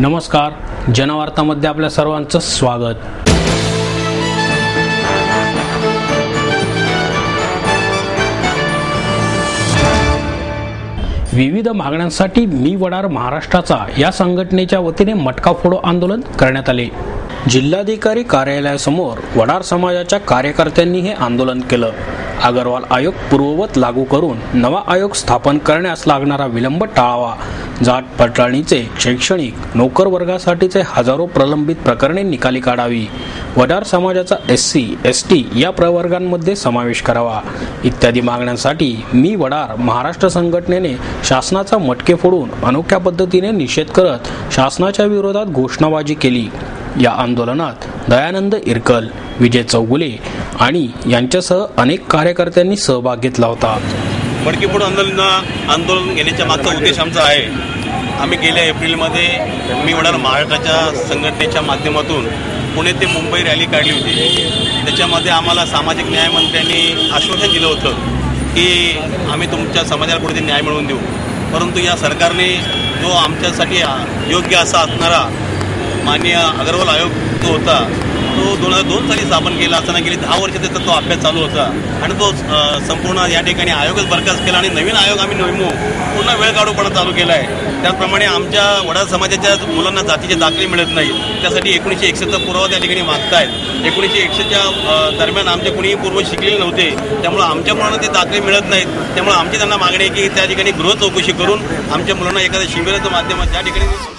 नमस्कार, जनवार्तामध्ये आपल्या सर्वांचं स्वागत। विविध मागण्यांसाठी मी वडार महाराष्ट्राचा या संघटनेच्या वतीने मटका फोडो आंदोलन करण्यात आले। जिल्हाधिकारी कार्यालयासमोर वडार समाजाच्या कार्यकर्त्यांनी हे आंदोलन केलं। अग्रवाल आयोग पूर्ववत लागू करून नवा आयोग स्थापन करण्यास लागणारा विलंब टाळावा। जात पडताळणीचे शैक्षणिक नोकर वर्गासाठीचे हजारो प्रलंबित प्रकरणे निकाली काढावी। वडार समाजाचा SC, ST या प्रवर्गांमध्ये समावेश करावा इत्यादी मागण्यांसाठी मी वडार महाराष्ट्र संघटनेने शासनाचा मटके फोडून अनोख्या पद्धतीने निषेध करत शासनाच्या विरोधात घोषणाबाजी केली। या आंदोलनात दयानंद इरकल, विजय चौगुले आणि यांच्यासह अनेक कार्यकर्त्यांनी सहभाग घेतला होता। मटके फोड आंदोलन घेण्याच्या मागचा उद्देश आमचा आहे। आम्ही गेल्या एप्रिलमध्ये मी वडार महाराष्ट्राच्या संघटनेच्या माध्यमातून पुणे ते मुंबई रॅली काढली होती। त्याच्यामध्ये आम्हाला सामाजिक न्याय मंत्र्यांनी आश्वासन दिलं होतं की आम्ही तुमच्या समाजाला कुठेतरी न्याय मिळवून देऊ, परंतु या सरकारने जो आमच्यासाठी योग्य असा असणारा माननीय अग्रवाल आयोग जो होता तो 2002 साली स्थापन केला असताना गेली 10 वर्ष त्याचा तो अभ्यास चालू होता आणि तो संपूर्ण या ठिकाणी आयोगच बरखास्त केला आणि नवीन आयोग आम्ही नेमू पुन्हा वेळ काढूपणा चालू केला आहे। त्याचप्रमाणे आमच्या वडार समाजाच्या मुलांना जातीचे दाखले मिळत नाही, त्यासाठी 1961चा पुरावा त्या ठिकाणी मागतायत। 1961च्या दरम्यान आमचे कोणीही पूर्व शिकलेले नव्हते, त्यामुळे आमच्या मुलांना ते दाखले मिळत नाहीत। त्यामुळे आमची त्यांना मागणी आहे की त्या ठिकाणी गृह चौकशी करून आमच्या मुलांना एखाद्या शिबिराच्या माध्यमात त्या ठिकाणी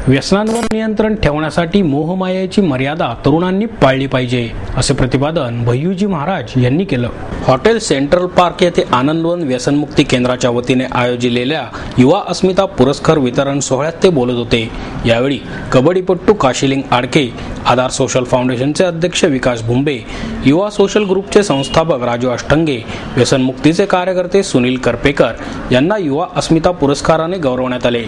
व्यसनांवर नियंत्रण ठेवण्यासाठी मोहमायेची मर्यादा तरुणांनी पाळली पाहिजे, असे प्रतिपादन भय्यूजी महाराज यांनी केलं। हॉटेल सेंट्रल पार्क येथे आनंदवन व्यसनमुक्ती केंद्राच्या वतीने आयोजिलेल्या युवा अस्मिता पुरस्कार वितरण सोहळ्यात ते बोलत होते। यावेळी कबड्डीपट्टू काशीलिंग आडके, आधार सोशल फाउंडेशनचे अध्यक्ष विकास भुंबे, युवा सोशल ग्रुपचे संस्थापक राजू अष्टंगे, व्यसनमुक्तीचे कार्यकर्ते सुनील करपेकर यांना युवा अस्मिता पुरस्काराने गौरवण्यात आले।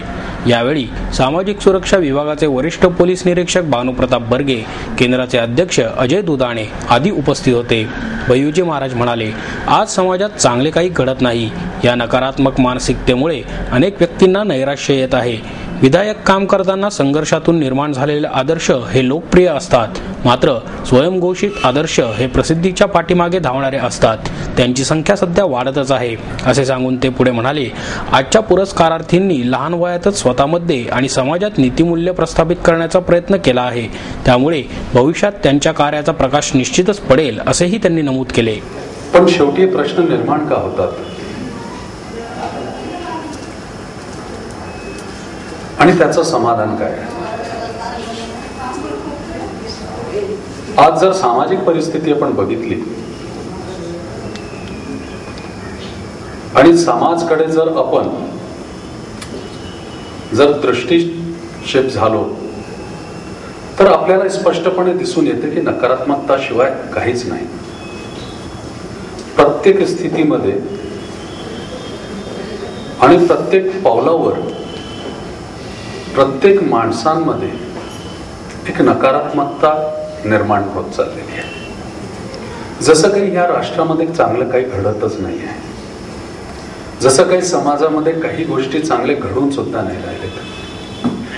यावेळी सामाजिक सुरक्षा विभागाचे वरिष्ठ पोलीस निरीक्षक भानुप्रताप बर्गे, केंद्राचे अध्यक्ष अजय दुधाणे आदी उपस्थित होते। भय्यूजी महाराज म्हणाले, आज समाजात चांगले काही घडत नाही। या नकारात्मक मानसिकतेमुळे अनेक व्यक्तींना नैराश्य येत आहे। विधायक काम करताना संघर्षातून निर्माण झालेले आदर्श हे लोकप्रिय असतात, मात्र स्वयंघोषित आदर्श हे प्रसिद्धीच्या पाठीमागे धावणारे असतात। त्यांची संख्या सध्या वाढतच आहे, असे सांगून ते पुढे म्हणाले, आजच्या पुरस्कारार्थींनी लहान वयातच स्वतःमध्ये आणि समाजात नीतिमूल्य प्रस्थापित करण्याचा प्रयत्न केला आहे, त्यामुळे भविष्यात त्यांच्या कार्याचा प्रकाश निश्चितच पडेल, असेही त्यांनी नमूद केले। पण शेवटी प्रश्न निर्माण का होतात आणि त्याचं समाधान काय? आज जर सामाजिक परिस्थिती आपण बघितली आणि समाजाकडे जर आपण दृष्टिक्षेप झालो तर आपल्याला स्पष्टपणे दिसून येते की नकारात्मकता शिवाय काहीच नाही. प्रत्येक स्थितीमध्ये आणि प्रत्येक पावलावर प्रत्येक माणसांमध्ये एक नकारात्मकता निर्माण होत चाललेली आहे. जसं काही ह्या राष्ट्रामध्ये चांगलं काही घडतच नाही आहे, जसं काही समाजामध्ये काही गोष्टी चांगले घडून सुद्धा नाही राहिलेत,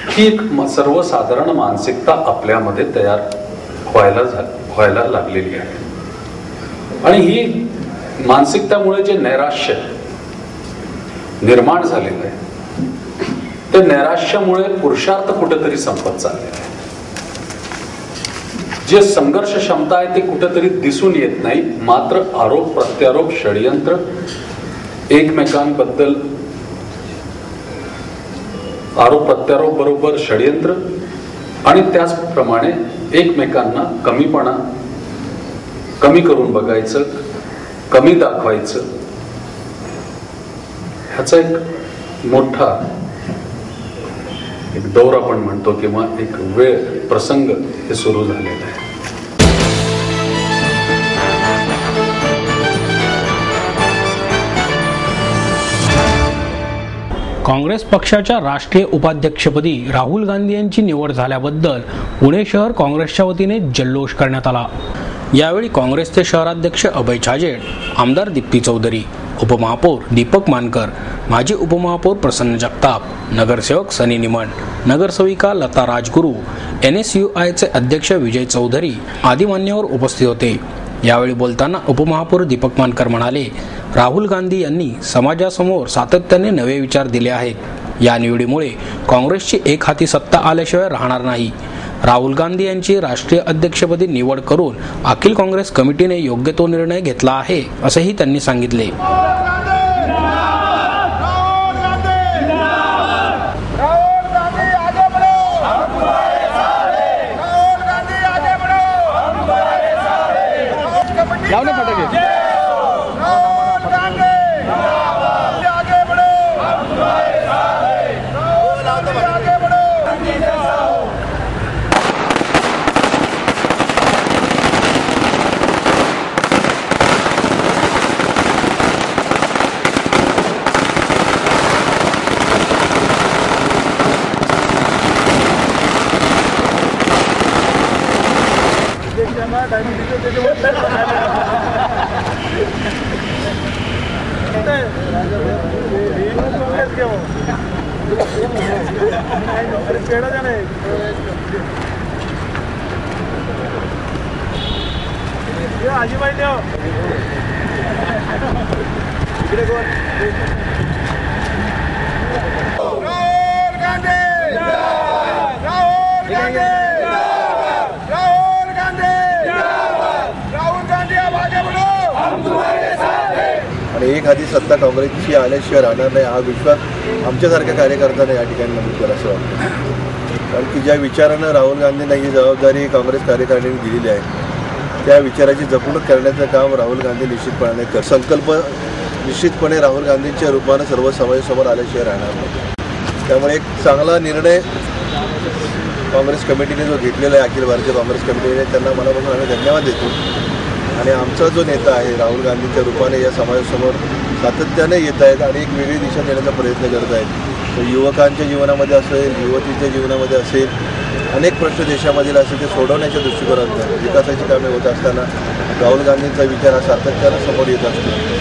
ही एक सर्वसाधारण मानसिकता आपल्यामध्ये तयार व्हायला लागलेली आहे. आणि ही मानसिकतामुळे जे नैराश्य निर्माण झालेलं आहे, ते नैराश्यामुळे पुरुषार्थ कुठेतरी संपत चाललेला आहे. जे संघर्ष क्षमता आहे ते कुठेतरी दिसून येत नाही. मात्र आरोप प्रत्यारोप, षडयंत्र, एकमेकांबद्दल आरोप प्रत्यारोप बरोबर षडयंत्र आणि त्याचप्रमाणे एकमेकांना कमी करून बघायचं, कमी दाखवायचं, ह्याचा एक मोठा एक दौर आपण म्हणतो किंवा एक वेळ प्रसंग हे सुरू झालेला आहे. काँग्रेस पक्षाच्या राष्ट्रीय उपाध्यक्षपदी राहुल गांधी यांची निवड झाल्याबद्दल पुणे शहर काँग्रेसच्या वतीने जल्लोष करण्यात आला. यावेळी काँग्रेसचे शहराध्यक्ष अभय छाजेड, आमदार दीप्ती चौधरी, उपमहापौर दीपक मानकर, माजी उपमहापौर प्रसन्न जगताप, नगरसेवक सनी निमण, नगरसेविका लता राजगुरू, NSUIचे अध्यक्ष विजय चौधरी आदी मान्यवर उपस्थित होते. यावेळी बोलताना उपमहापौर दीपक मानकर म्हणाले, राहुल गांधी यांनी समाजासमोर सातत्याने नवे विचार दिले आहेत. या निवडीमुळे काँग्रेसची एक हाती सत्ता आल्याशिवाय राहणार नाही. राहुल गांधी यांची राष्ट्रीय अध्यक्षपदी निवड करून अखिल काँग्रेस कमिटीने योग्य तो निर्णय घेतला आहे, असेही त्यांनी सांगितले. आणि एक हाती सत्ता काँग्रेसची आल्याशिवाय राहणार नाही, हा विश्वास आमच्यासारख्या कार्यकर्त्यांना या ठिकाणी नमूद करा असं वाटतं. कारण की ज्या विचारानं राहुल गांधींना ही जबाबदारी काँग्रेस कार्यकारिणीने दिलेली आहे, त्या विचाराची जपणूक करण्याचं काम राहुल गांधी निश्चितपणे कर. संकल्प निश्चितपणे राहुल गांधींच्या रूपानं सर्व समाजासमोर आल्याशिवाय राहणार नाही. त्यामुळे एक चांगला निर्णय काँग्रेस कमिटीने जो घेतलेला आहे, अखिल भारतीय काँग्रेस कमिटीने, त्यांना मनापासून आम्ही धन्यवाद देतो. आणि आमचा जो नेता आहे राहुल गांधींच्या रूपाने या समाजासमोर सातत्याने येत आहेत आणि एक वेगळी दिशा देण्याचा प्रयत्न करत आहेत. तर युवकांच्या जीवनामध्ये असेल, युवतीच्या जीवनामध्ये असेल, अनेक प्रश्न देशामधील असेल ते सोडवण्याच्या दृष्टिकोनातून विकासाची कामे होत असताना राहुल गांधींचा विचार हा सातत्यानं समोर येत असतो.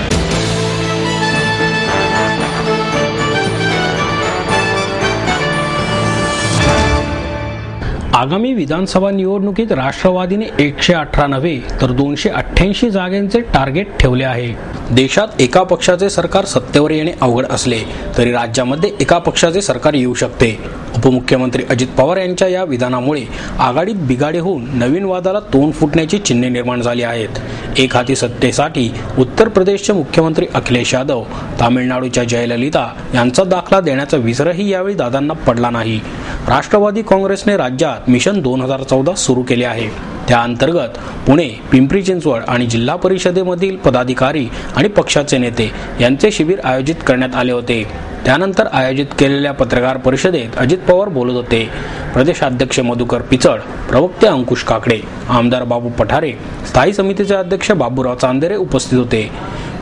आगामी विधानसभा निवडणुकीत राष्ट्रवादीने 118 नव्हे तर 288 जागांचे टार्गेट ठेवले आहे. देशात एका पक्षाचे सरकार सत्तेवर येणे अवघड असले तरी राज्यामध्ये एका पक्षाचे सरकार येऊ शकते. उपमुख्यमंत्री अजित पवार यांच्या या विधानामुळे आघाडीत बिघाडी होऊन नवीन वादाला तोंड फुटण्याची चिन्हे निर्माण झाली आहेत. एक हाती सत्तेसाठी उत्तर प्रदेशचे मुख्यमंत्री अखिलेश यादव, तामिळनाडूच्या जयललिता यांचा दाखला देण्याचा विसरही यावेळी दादांना पडला नाही. राष्ट्रवादी काँग्रेसने राज्यात मिशन 2014 सुरू केले आहे. त्या अंतर्गत पुणे, पिंपरी चिंचवड आणि जिल्हा परिषदेमधील पदाधिकारी आणि पक्षाचे नेते यांचे शिबिर आयोजित करण्यात आले होते. त्यानंतर आयोजित केलेल्या पत्रकार परिषदेत अजित पवार बोलत होते. प्रदेशाध्यक्ष मधुकर पिचड, प्रवक्ते अंकुश काकडे, आमदार बाबू पठारे, स्थायी समितीचे अध्यक्ष बाबूराव चांदेरे उपस्थित होते.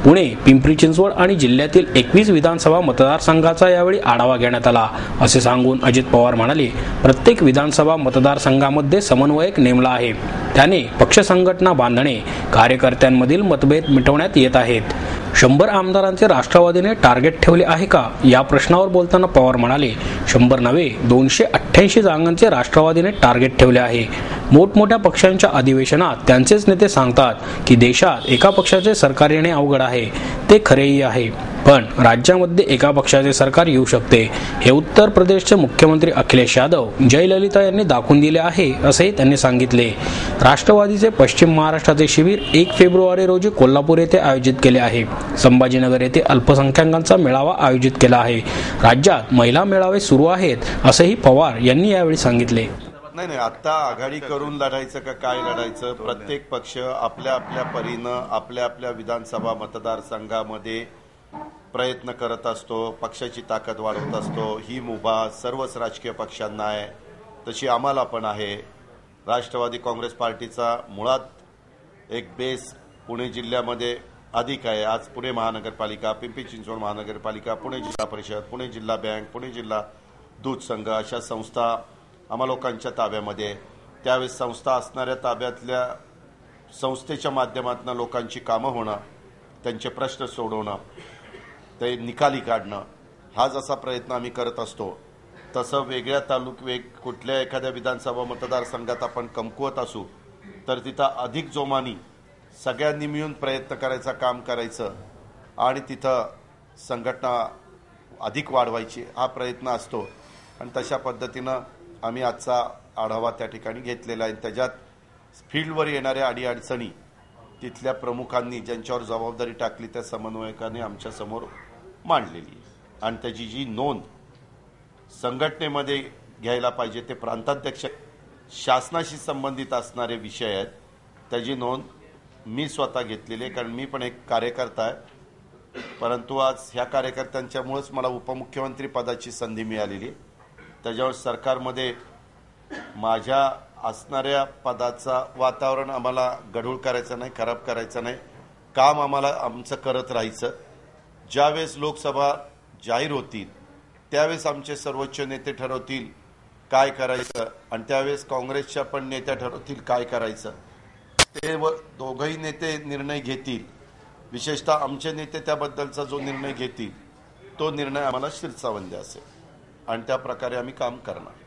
पुणे, पिंपरी चिंचवड आणि जिल्ह्यातील 21 विधानसभा मतदारसंघाचा यावेळी आढावा घेण्यात आला असे सांगून अजित पवार म्हणाले, प्रत्येक विधानसभा मतदारसंघामध्ये समन्वयक नेमला आहे. त्याने पक्ष संघटना बांधणे, कार्यकर्त्यांमधील मतभेद मिटवण्यात येत आहेत. 100 आमदारांचे राष्ट्रवादीने टार्गेट ठेवले आहे का या प्रश्नावर बोलताना पवार म्हणाले, 100 नव्हे 288 जागांचे राष्ट्रवादीने टार्गेट ठेवले आहे. मोठमोठ्या पक्षांच्या अधिवेशनात त्यांचेच नेते सांगतात की देशात एका पक्षाचे सरकार येणे अवघड आहे. ते खरेही आहे, पण राज्यामध्ये एका पक्षाचे सरकार येऊ शकते. हे उत्तर प्रदेशचे मुख्यमंत्री अखिलेश यादव, जयललिता यांनी दाखवून दिले आहे असेही त्यांनी सांगितले. राष्ट्रवादीचे पश्चिम महाराष्ट्राचे शिबिर 1 फेब्रुवारी रोजी कोल्हापूर येथे आयोजित केले आहे. संभाजीनगर येथे अल्पसंख्याकांचा मेळावा आयोजित केला आहे. राज्यात महिला मेळावे सुरू आहेत असेही पवार यांनी यावेळी सांगितले. नाही, आता आघाडी करून लढायचं का काय लढायचं, प्रत्येक पक्ष आपल्या आपल्या परीनं आपल्या आपल्या विधानसभा मतदारसंघामध्ये प्रयत्न करत असतो, पक्षाची ताकद वाढवत असतो. ही मुभा सर्वच राजकीय पक्षांना आहे, तशी आम्हाला पण आहे. राष्ट्रवादी काँग्रेस पार्टीचा मुळात एक बेस पुणे जिल्ह्यामध्ये अधिक आहे. आज पुणे महानगरपालिका, पिंपरी चिंचवड महानगरपालिका, पुणे जिल्हा परिषद, पुणे जिल्हा बँक, पुणे जिल्हा दूध संघ अशा संस्था आम्हा लोकांच्या ताब्यामध्ये. त्यावेळेस संस्था असणाऱ्या ताब्यातल्या संस्थेच्या माध्यमातून लोकांची कामं होणं, त्यांचे प्रश्न सोडवणं, ते निकाली काढणं, हा जसा प्रयत्न आम्ही करत असतो, तसं वेगळ्या कुठल्या एखाद्या विधानसभा मतदारसंघात आपण कमकुवत असू तर तिथं अधिक जोमानी सगळ्यांनी मिळून प्रयत्न करायचा, काम करायचं आणि तिथं संघटना अधिक वाढवायची हा प्रयत्न असतो. आणि तशा पद्धतीनं आम्ही आजचा आढावा त्या ठिकाणी घेतलेला आहे. त्याच्यात फील्डवर येणाऱ्या अडीअडचणी तिथल्या प्रमुखांनी ज्यांच्यावर जबाबदारी टाकली त्या समन्वयकांनी आमच्या समोर मांडलेली आहे. आणि त्याची जी नोंद संघटनेमध्ये घ्यायला पाहिजे, ते प्रांताध्यक्ष शासनाशी संबंधित असणारे विषय आहेत, त्याची नोंद मी स्वतः घेतलेली आहे. कारण मी पण एक कार्यकर्ता आहे, परंतु आज ह्या कार्यकर्त्यांच्यामुळेच मला उपमुख्यमंत्री पदाची संधी मिळालेली आहे. त्याच्यावर सरकारमध्ये माझ्या असणाऱ्या पदाचा वातावरण आम्हाला गढूळ करायचं नाही, खराब करायचं नाही. काम आम्हाला आमचं करत राहायचं. ज्यावेळेस लोकसभा जाहीर होतील त्यावेळेस आमचे सर्वोच्च नेते ठरवतील काय करायचं, आणि त्यावेळेस काँग्रेसच्या पण नेत्या ठरवतील काय करायचं. ते दोघंही नेते निर्णय घेतील. विशेषतः आमचे नेते त्याबद्दलचा जो निर्णय घेतील तो निर्णय आम्हाला शिरसावंद्य असेल आणि त्या प्रकारे आम्ही काम करणार.